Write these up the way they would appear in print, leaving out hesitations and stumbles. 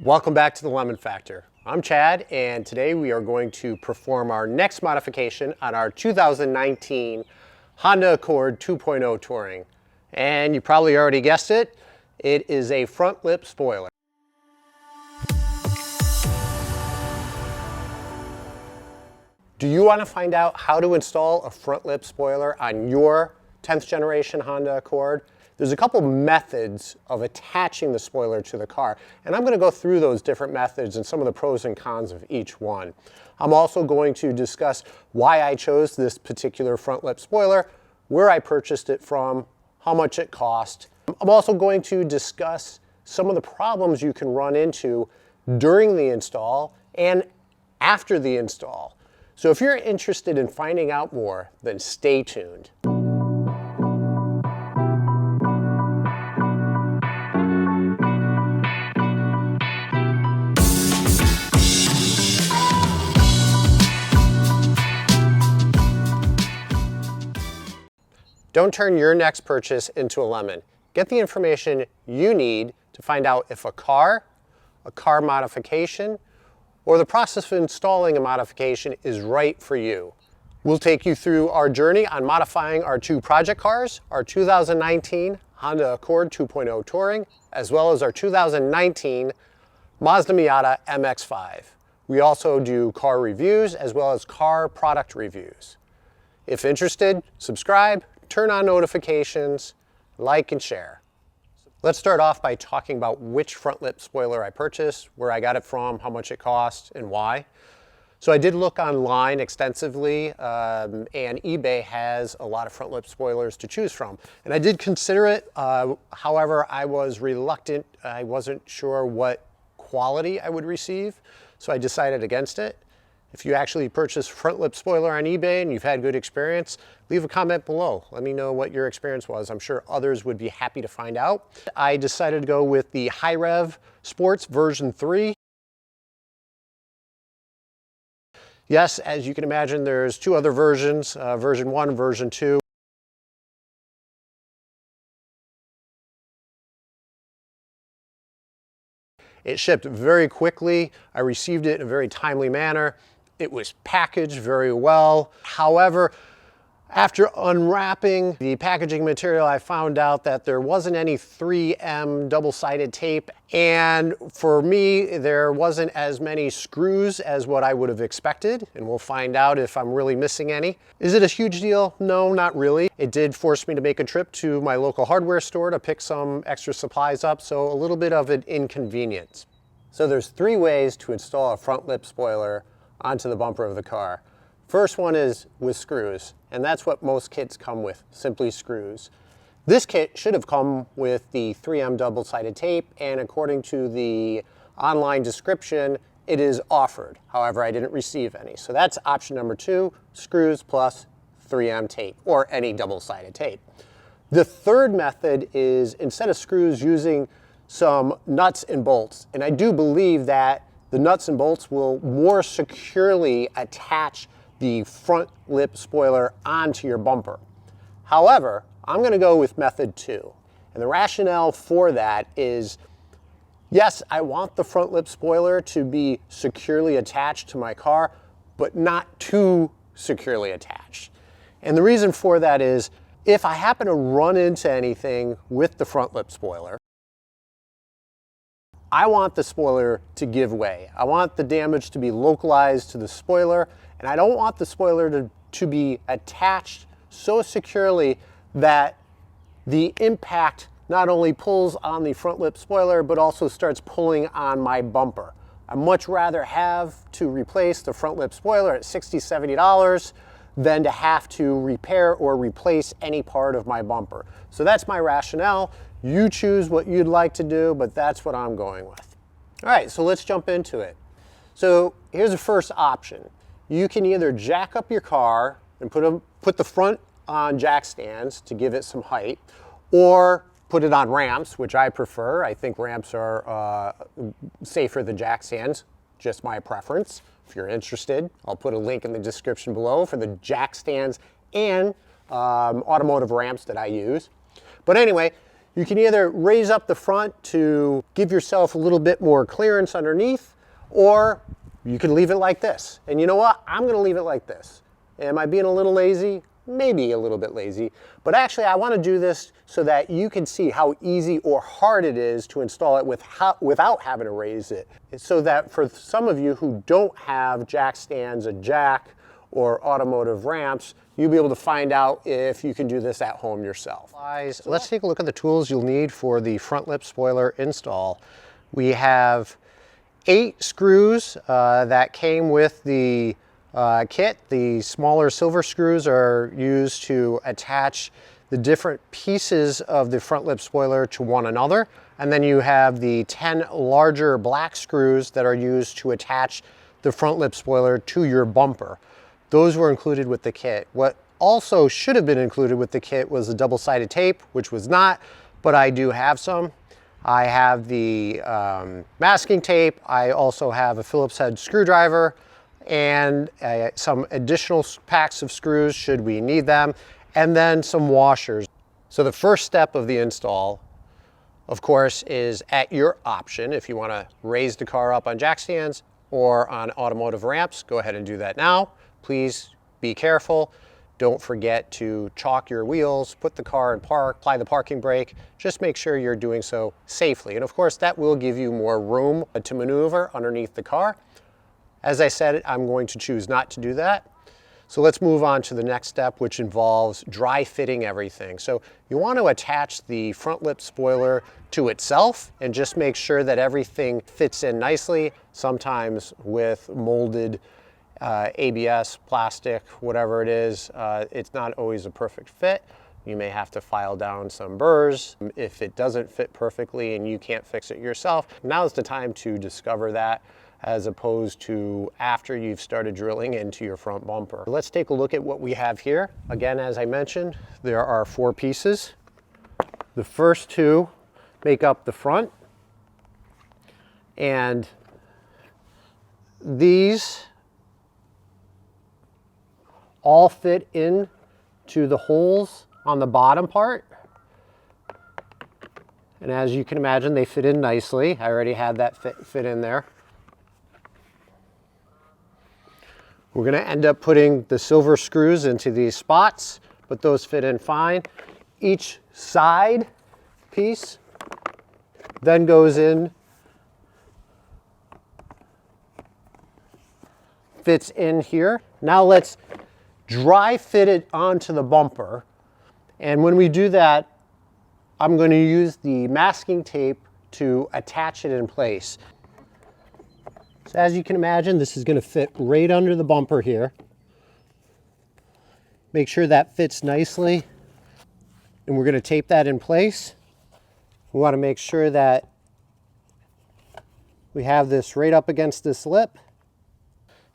Welcome back to the Lemon Factor. I'm Chad, and today we are going to perform our next modification on our 2019 Honda Accord 2.0 Touring. And you probably already guessed it, it is a front lip spoiler. Do you want to find out how to install a front lip spoiler on your 10th generation Honda Accord? There's a couple methods of attaching the spoiler to the car, and I'm going to go through those different methods and some of the pros and cons of each one. I'm also going to discuss why I chose this particular front lip spoiler, where I purchased it from, how much it cost. I'm also going to discuss some of the problems you can run into during the install and after the install. So if you're interested in finding out more, then stay tuned. Don't turn your next purchase into a lemon. Get the information you need to find out if a car modification, or the process of installing a modification is right for you. We'll take you through our journey on modifying our two project cars, our 2019 Honda Accord 2.0 Touring, as well as our 2019 Mazda Miata MX-5. We also do car reviews as well as car product reviews. If interested, subscribe, turn on notifications, like and share. Let's start off by talking about which front lip spoiler I purchased, where I got it from, how much it cost, and why. So I did look online extensively, and eBay has a lot of front lip spoilers to choose from. And I did consider it, however, I was reluctant. I wasn't sure what quality I would receive, so I decided against it. If you actually purchase front lip spoiler on eBay and you've had good experience, leave a comment below. Let me know what your experience was. I'm sure others would be happy to find out. I decided to go with the Hi-Rev Sports version 3. Yes, as you can imagine, there's two other versions, version 1 and version 2. It shipped very quickly. I received it in a very timely manner. It was packaged very well. However, after unwrapping the packaging material, I found out that there wasn't any 3M double-sided tape. And for me, there wasn't as many screws as what I would have expected. And we'll find out if I'm really missing any. Is it a huge deal? No, not really. It did force me to make a trip to my local hardware store to pick some extra supplies up. So a little bit of an inconvenience. So there's 3 ways to install a front lip spoiler onto the bumper of the car. First one is with screws, and that's what most kits come with, simply screws. This kit should have come with the 3M double-sided tape, and according to the online description, it is offered. However, I didn't receive any. So that's option number 2, screws plus 3M tape, or any double-sided tape. The third method is, instead of screws, using some nuts and bolts. And I do believe that the nuts and bolts will more securely attach the front lip spoiler onto your bumper. However, I'm going to go with method 2. And the rationale for that is, yes, I want the front lip spoiler to be securely attached to my car, but not too securely attached. And the reason for that is, if I happen to run into anything with the front lip spoiler, I want the spoiler to give way. I want the damage to be localized to the spoiler, and I don't want the spoiler to be attached so securely that the impact not only pulls on the front lip spoiler, but also starts pulling on my bumper. I'd much rather have to replace the front lip spoiler at $60, $70 than to have to repair or replace any part of my bumper. So that's my rationale. You choose what you'd like to do, but that's what I'm going with. All right, so let's jump into it. So here's the first option. You can either jack up your car and put the front on jack stands to give it some height, or put it on ramps, which I prefer. I think ramps are safer than jack stands, just my preference. If you're interested, I'll put a link in the description below for the jack stands and automotive ramps that I use. But anyway, You can either raise up the front to give yourself a little bit more clearance underneath, or you can leave it like this. And you know what? I'm gonna leave it like this. Am I being a little lazy? Maybe a little bit lazy, but actually I want to do this so that you can see how easy or hard it is to install it without having to raise it. So that for some of you who don't have jack stands, a jack, or automotive ramps, you'll be able to find out if you can do this at home yourself. Let's take a look at the tools you'll need for the front lip spoiler install. We have 8 screws that came with the kit. The smaller silver screws are used to attach the different pieces of the front lip spoiler to one another. And then you have the 10 larger black screws that are used to attach the front lip spoiler to your bumper. Those were included with the kit. What also should have been included with the kit was the double-sided tape, which was not, but I do have some. I have the masking tape. I also have a Phillips head screwdriver and some additional packs of screws should we need them, and then some washers. So the first step of the install, of course, is at your option. If you want to raise the car up on jack stands or on automotive ramps, go ahead and do that now. Please be careful. Don't forget to chalk your wheels, put the car in park, apply the parking brake. Just make sure you're doing so safely. And of course, that will give you more room to maneuver underneath the car. As I said, I'm going to choose not to do that. So let's move on to the next step, which involves dry fitting everything. So you want to attach the front lip spoiler to itself and just make sure that everything fits in nicely. Sometimes with molded ABS, plastic, whatever it is, it's not always a perfect fit. You may have to file down some burrs if it doesn't fit perfectly and you can't fix it yourself. Now's the time to discover that, as opposed to after you've started drilling into your front bumper. Let's take a look at what we have here. Again, as I mentioned, there are 4 pieces. The first 2 make up the front, and these all fit in to the holes on the bottom part. And as you can imagine, they fit in nicely. I already had that fit in there. We're going to end up putting the silver screws into these spots, but those fit in fine. Each side piece then goes in, fits in here. Now let's dry fit it onto the bumper. And when we do that, I'm going to use the masking tape to attach it in place. So as you can imagine, this is going to fit right under the bumper here. Make sure that fits nicely. And we're going to tape that in place. We want to make sure that we have this right up against this lip.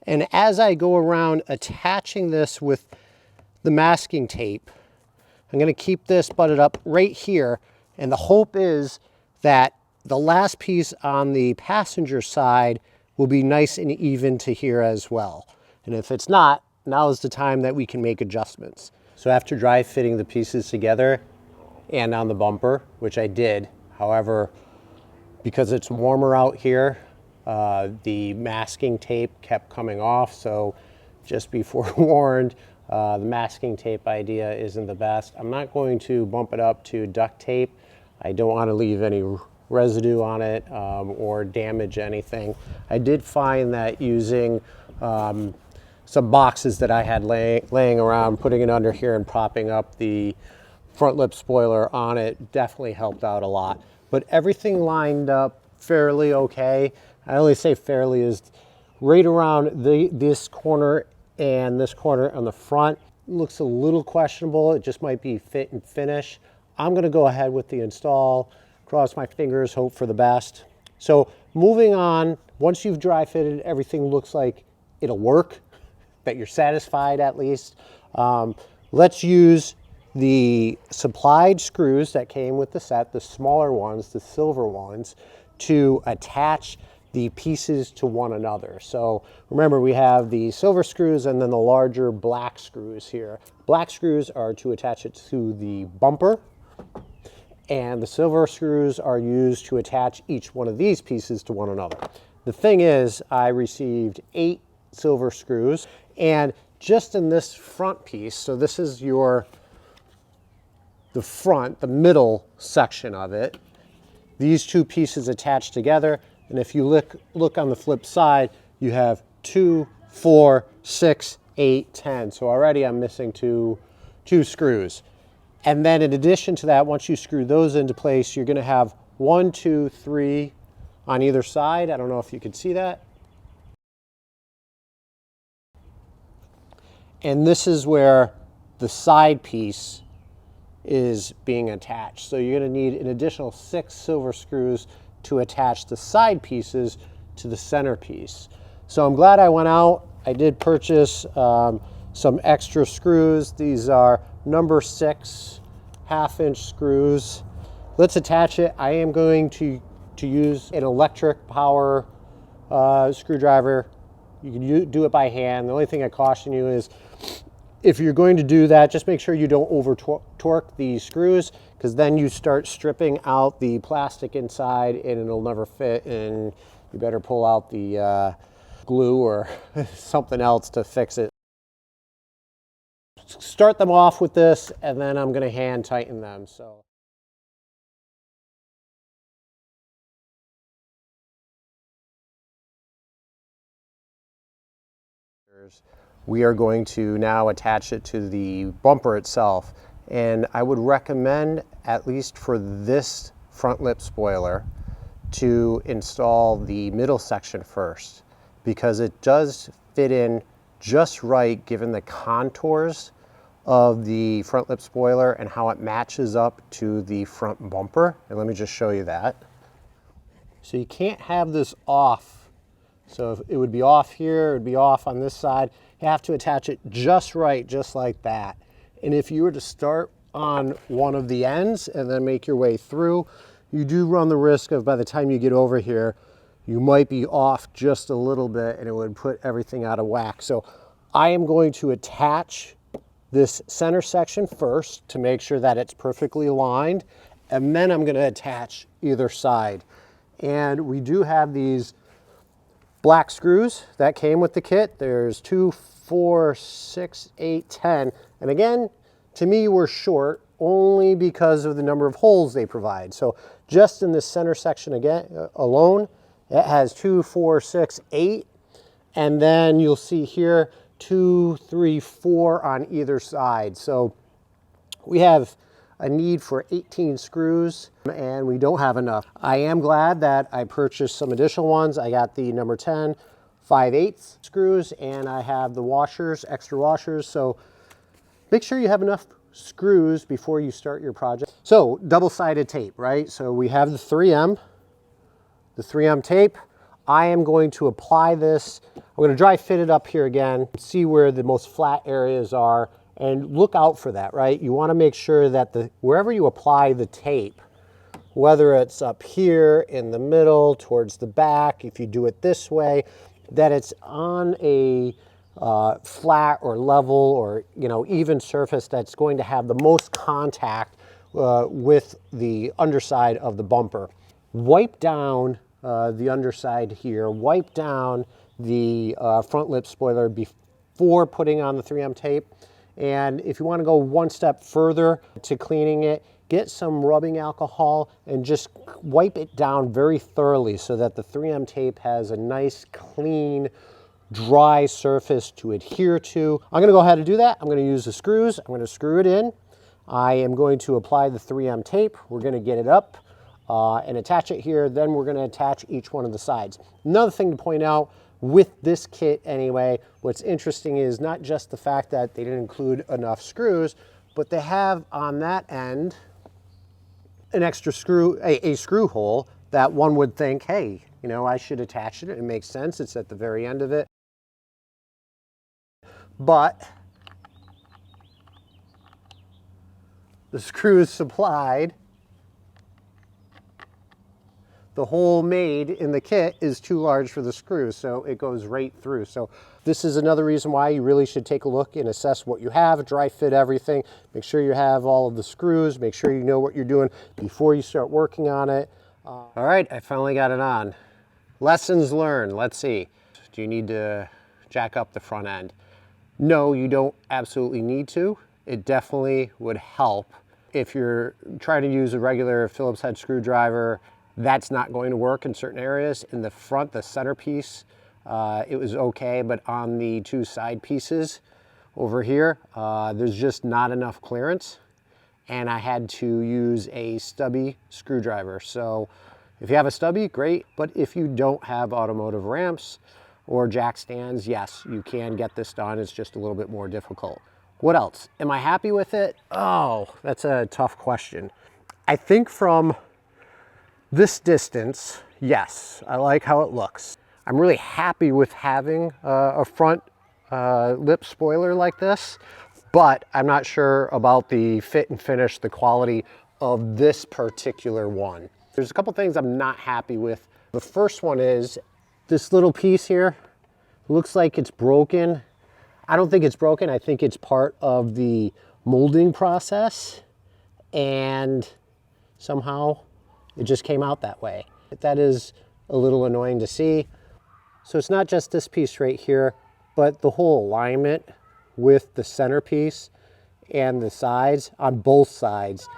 And as I go around attaching this with the masking tape, I'm going to keep this butted up right here. And the hope is that the last piece on the passenger side will be nice and even to here as well. And if it's not, now is the time that we can make adjustments. So after dry fitting the pieces together and on the bumper, which I did, however, because it's warmer out here, the masking tape kept coming off. So just be forewarned, the masking tape idea isn't the best. I'm not going to bump it up to duct tape. I don't want to leave any residue on it or damage anything. I did find that using some boxes that I had laying around, putting it under here and propping up the front lip spoiler on it definitely helped out a lot. But everything lined up fairly okay. I only say fairly is right around this corner and this corner on the front. It looks a little questionable. It just might be fit and finish. I'm going to go ahead with the install, cross my fingers, hope for the best. So moving on, once you've dry fitted, everything looks like it'll work, that you're satisfied at least. Let's use the supplied screws that came with the set, the smaller ones, the silver ones, to attach the pieces to one another. So remember, we have the silver screws and then the larger black screws here. Black screws are to attach it to the bumper, and the silver screws are used to attach each one of these pieces to one another. The thing is, I received 8 silver screws, and just in this front piece, so this is the front, the middle section of it, these 2 pieces attached together, and if you look on the flip side, you have 2, 4, 6, 8, 10. So already I'm missing two screws. And then in addition to that, once you screw those into place, you're gonna have 1, 2, 3 on either side. I don't know if you can see that. And this is where the side piece is being attached. So you're going to need an additional 6 silver screws to attach the side pieces to the center piece. So I'm glad I went out. I did purchase some extra screws. These are number 6 half-inch screws. Let's attach it. I am going to use an electric power screwdriver. You can do it by hand. The only thing I caution you is if you're going to do that, just make sure you don't over torque the screws, because then you start stripping out the plastic inside and it'll never fit, and you better pull out the glue or something else to fix it. Start them off with this, and then I'm going to hand tighten them. So. We are going to now attach it to the bumper itself, and I would recommend, at least for this front lip spoiler, to install the middle section first, because it does fit in just right given the contours of the front lip spoiler and how it matches up to the front bumper. And let me just show you that. So you can't have this off. So it would be off here, it would be off on this side. You have to attach it just right, just like that. And if you were to start on one of the ends and then make your way through, you do run the risk of, by the time you get over here, you might be off just a little bit and it would put everything out of whack. So I am going to attach this center section first to make sure that it's perfectly aligned, and then I'm going to attach either side. And we do have these black screws that came with the kit. There's 2, 4, 6, 8, 10. And again, to me, we're short only because of the number of holes they provide. So just in this center section again alone, it has 2, 4, 6, 8. And then you'll see here 2, 3, 4 on either side. So we have a need for 18 screws, and we don't have enough. I am glad that I purchased some additional ones. I got the number 10 5/8 screws, and I have the washers, extra washers. So make sure you have enough screws before you start your project. So double-sided tape, right? So we have the 3M tape. I am going to apply this. I'm going to dry fit it up here again, see where the most flat areas are, and look out for that, right? You want to make sure that wherever you apply the tape, whether it's up here, in the middle, towards the back, if you do it this way, that it's on a flat or level or even surface that's going to have the most contact with the underside of the bumper. Wipe down the underside here, wipe down the front lip spoiler before putting on the 3M tape. And if you want to go one step further to cleaning it, get some rubbing alcohol and just wipe it down very thoroughly so that the 3M tape has a nice, clean, dry surface to adhere to. I'm going to go ahead and do that. I'm going to use the screws. I'm going to screw it in. I am going to apply the 3M tape. We're going to get it up and attach it here. Then we're going to attach each one of the sides. Another thing to point out, with this kit anyway, what's interesting is not just the fact that they didn't include enough screws, but they have on that end an extra screw, a screw hole that one would think, hey, I should attach it. It makes sense. It's at the very end of it. But the screws supplied, the hole made in the kit is too large for the screw, so it goes right through. So this is another reason why you really should take a look and assess what you have, dry fit everything, make sure you have all of the screws, make sure you know what you're doing before you start working on it. All right, I finally got it on. Lessons learned, let's see. Do you need to jack up the front end? No, you don't absolutely need to. It definitely would help. If you're trying to use a regular Phillips head screwdriver, that's not going to work in certain areas. In the front, the centerpiece, it was okay, but on the two side pieces over here, there's just not enough clearance, and I had to use a stubby screwdriver. So if you have a stubby, great, but if you don't have automotive ramps or jack stands, yes, you can get this done. It's just a little bit more difficult. What else? Am I happy with it? Oh, that's a tough question. I think from this distance, yes, I like how it looks. I'm really happy with having a front lip spoiler like this, but I'm not sure about the fit and finish, the quality of this particular one. There's a couple things I'm not happy with. The first one is this little piece here. Looks like it's broken. I don't think it's broken. I think it's part of the molding process, and somehow it just came out that way. That is a little annoying to see. So it's not just this piece right here, but the whole alignment with the centerpiece and the sides on both sides,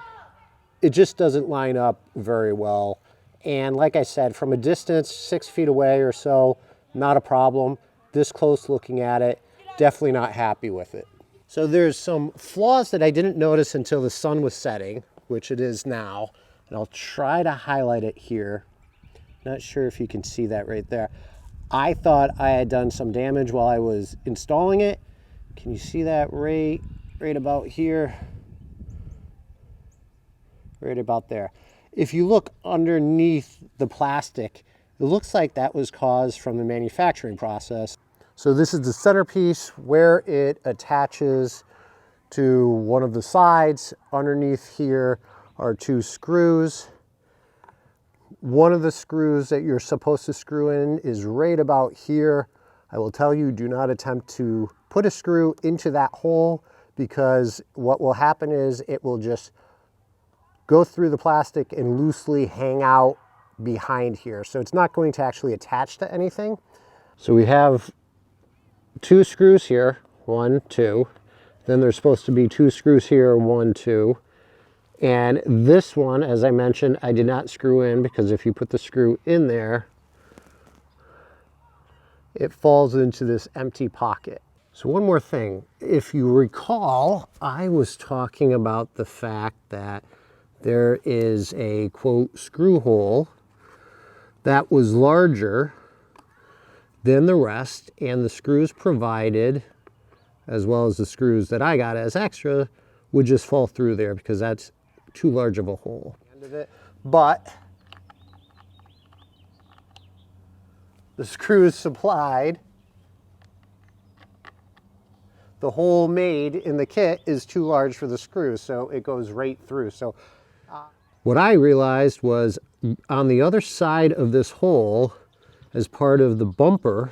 it just doesn't line up very well. And like I said, from a distance, 6 feet away or so, not a problem. This close looking at it, definitely not happy with it. So there's some flaws that I didn't notice until the sun was setting, which it is now. And I'll try to highlight it here. Not sure if you can see that right there. I thought I had done some damage while I was installing it. Can you see that right about here? Right about there. If you look underneath the plastic, it looks like that was caused from the manufacturing process. So this is the centerpiece where it attaches to one of the sides. Underneath here are two screws. One of the screws that you're supposed to screw in is right about here. I will tell you, do not attempt to put a screw into that hole, because what will happen is it will just go through the plastic and loosely hang out behind here. So it's not going to actually attach to anything. So we have two screws here, 1, 2. Then there's supposed to be two screws here, 1, 2. And this one, as I mentioned, I did not screw in, because if you put the screw in there, it falls into this empty pocket. So one more thing, if you recall, I was talking about the fact that there is a, quote, screw hole that was larger than the rest, and the screws provided, as well as the screws that I got as extra, would just fall through there because that's too large of a hole. But the screws supplied, the hole made in the kit is too large for the screws, so it goes right through. So what I realized was on the other side of this hole, as part of the bumper,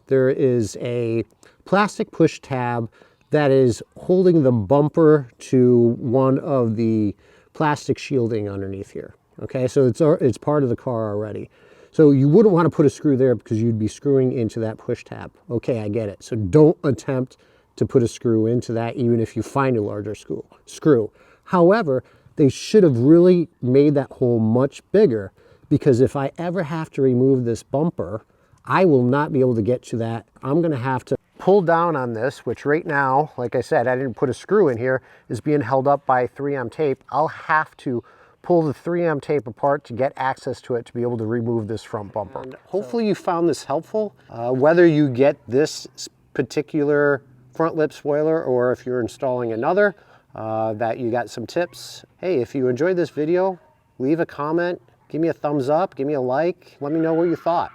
there is a plastic push tab that is holding the bumper to one of the plastic shielding underneath here. Okay, so it's part of the car already. So you wouldn't want to put a screw there because you'd be screwing into that push tab. Okay, I get it. So don't attempt to put a screw into that, even if you find a larger screw. However, they should have really made that hole much bigger, because if I ever have to remove this bumper, I will not be able to get to that. I'm going to have to pull down on this, which right now, like I said, I didn't put a screw in here, is being held up by 3M tape. I'll have to pull the 3M tape apart to get access to it to be able to remove this front bumper. And hopefully you found this helpful. Whether you get this particular front lip spoiler or if you're installing another, that you got some tips. Hey, if you enjoyed this video, leave a comment, give me a thumbs up, give me a like, let me know what you thought.